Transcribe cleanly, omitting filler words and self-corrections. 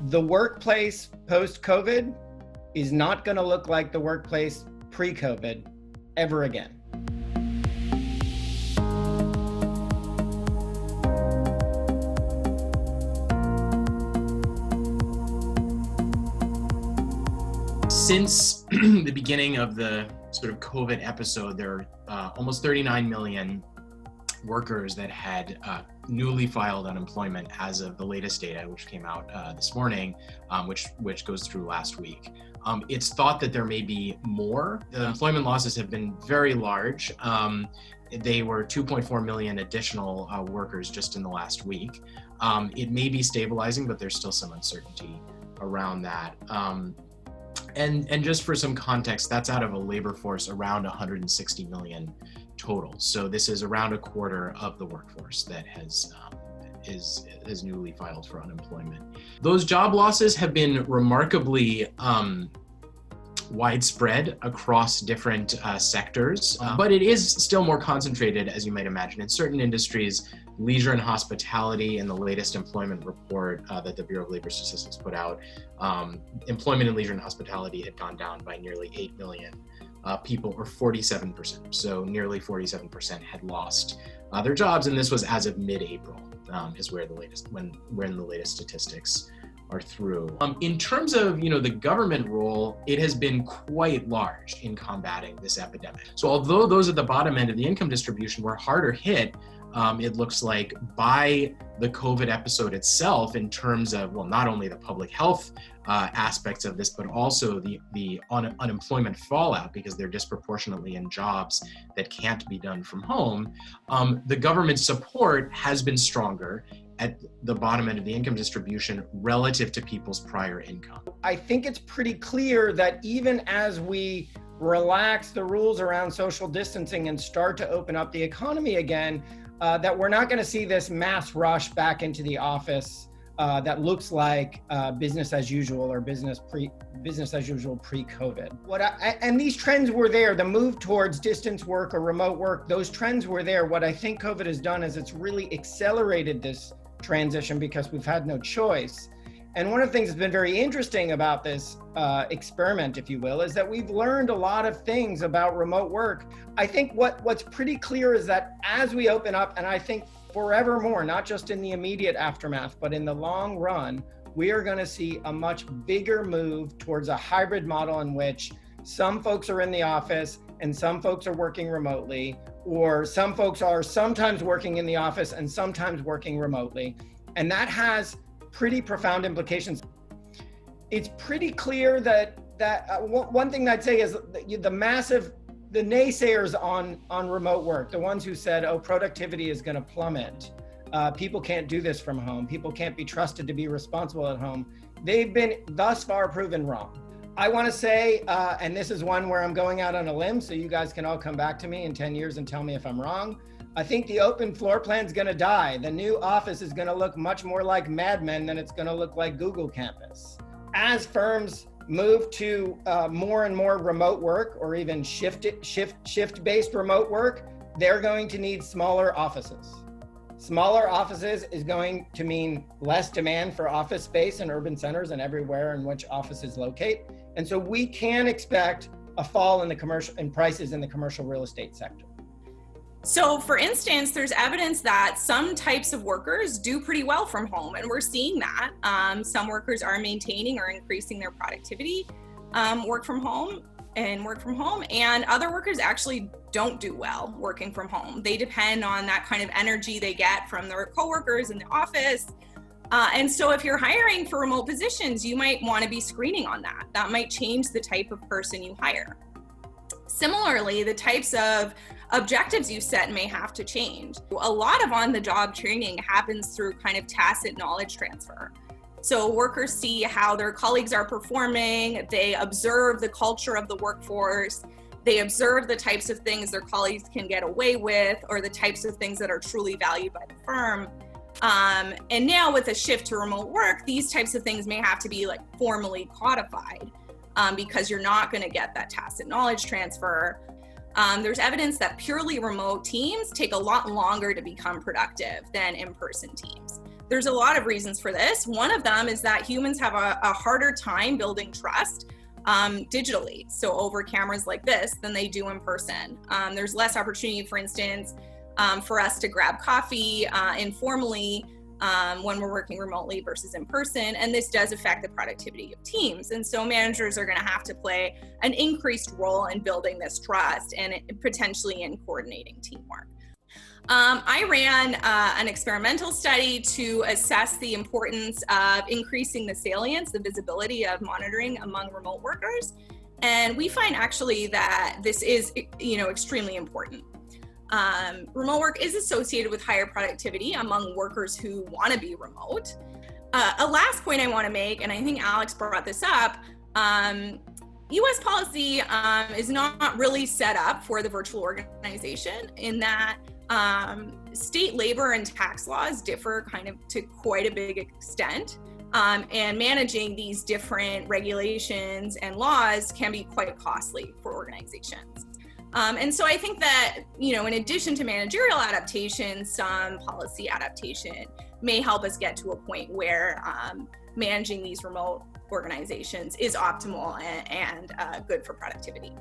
The workplace post-COVID is not going to look like the workplace pre-COVID ever again. Since the beginning of the sort of COVID episode, there are almost 39 million workers that had newly filed unemployment as of the latest data, which came out this morning, which goes through last week. It's thought that there may be more. The employment losses have been very large. They were 2.4 million additional workers just in the last week. It may be stabilizing, but there's still some uncertainty around that. And just for some context, that's out of a labor force around 160 million total. So this is around a quarter of the workforce that is newly filed for unemployment. Those job losses have been remarkably widespread across different sectors, but it is still more concentrated, as you might imagine, in certain industries. Leisure and hospitality, in the latest employment report that the Bureau of Labor Statistics put out, employment in leisure and hospitality had gone down by nearly 8 million people, or 47%. So nearly 47% had lost their jobs, and this was as of mid-April, is where the latest statistics are through. In terms of the government role, it has been quite large in combating this epidemic. So although those at the bottom end of the income distribution were harder hit, it looks like, by the COVID episode itself, in terms of, well, not only the public health aspects of this, but also the unemployment fallout, because they're disproportionately in jobs that can't be done from home. The government support has been stronger at the bottom end of the income distribution relative to people's prior income. I think it's pretty clear that even as we relax the rules around social distancing and start to open up the economy again, that we're not going to see this mass rush back into the office that looks like business as usual or business as usual pre-COVID. And these trends were there. The move towards distance work or remote work, those trends were there. What I think COVID has done is it's really accelerated this transition because we've had no choice. And one of the things that's been very interesting about this experiment, if you will, is that we've learned a lot of things about remote work. I think what's pretty clear is that as we open up, and I think forevermore, not just in the immediate aftermath, but in the long run, we are going to see a much bigger move towards a hybrid model in which some folks are in the office and some folks are working remotely, or some folks are sometimes working in the office and sometimes working remotely. And that has pretty profound implications. It's pretty clear that one thing I'd say is the naysayers on remote work, the ones who said, oh, productivity is going to plummet. People can't do this from home. People can't be trusted to be responsible at home. They've been thus far proven wrong. I want to say, and this is one where I'm going out on a limb, so you guys can all come back to me in 10 years and tell me if I'm wrong. I think the open floor plan is going to die. The new office is going to look much more like Mad Men than it's going to look like Google Campus. As firms move to more and more remote work, or even shift-based remote work, they're going to need smaller offices. Smaller offices is going to mean less demand for office space in urban centers and everywhere in which offices locate. And so we can expect a fall in prices in the commercial real estate sector. So for instance, there's evidence that some types of workers do pretty well from home, and we're seeing that. Some workers are maintaining or increasing their productivity, work from home, and other workers actually don't do well working from home. They depend on that kind of energy they get from their coworkers in the office. And so if you're hiring for remote positions, you might want to be screening on that. That might change the type of person you hire. Similarly, the types of objectives you set may have to change. A lot of on-the-job training happens through kind of tacit knowledge transfer. So workers see how their colleagues are performing, they observe the culture of the workforce, they observe the types of things their colleagues can get away with, or the types of things that are truly valued by the firm. And now with a shift to remote work, these types of things may have to be like formally codified because you're not going to get that tacit knowledge transfer. There's evidence that purely remote teams take a lot longer to become productive than in-person teams. There's a lot of reasons for this. One of them is that humans have a harder time building trust digitally, so over cameras like this, than they do in person. There's less opportunity, for instance, for us to grab coffee informally when we're working remotely versus in person, and this does affect the productivity of teams. And so managers are going to have to play an increased role in building this trust and potentially in coordinating teamwork. I ran an experimental study to assess the importance of increasing the salience, the visibility of monitoring among remote workers, and we find actually that this is, extremely important. Remote work is associated with higher productivity among workers who want to be remote. A last point I want to make, and I think Alex brought this up, US policy is not really set up for the virtual organization, in that state labor and tax laws differ kind of to quite a big extent. And managing these different regulations and laws can be quite costly for organizations. And so I think that, in addition to managerial adaptation, some policy adaptation may help us get to a point where managing these remote organizations is optimal and good for productivity.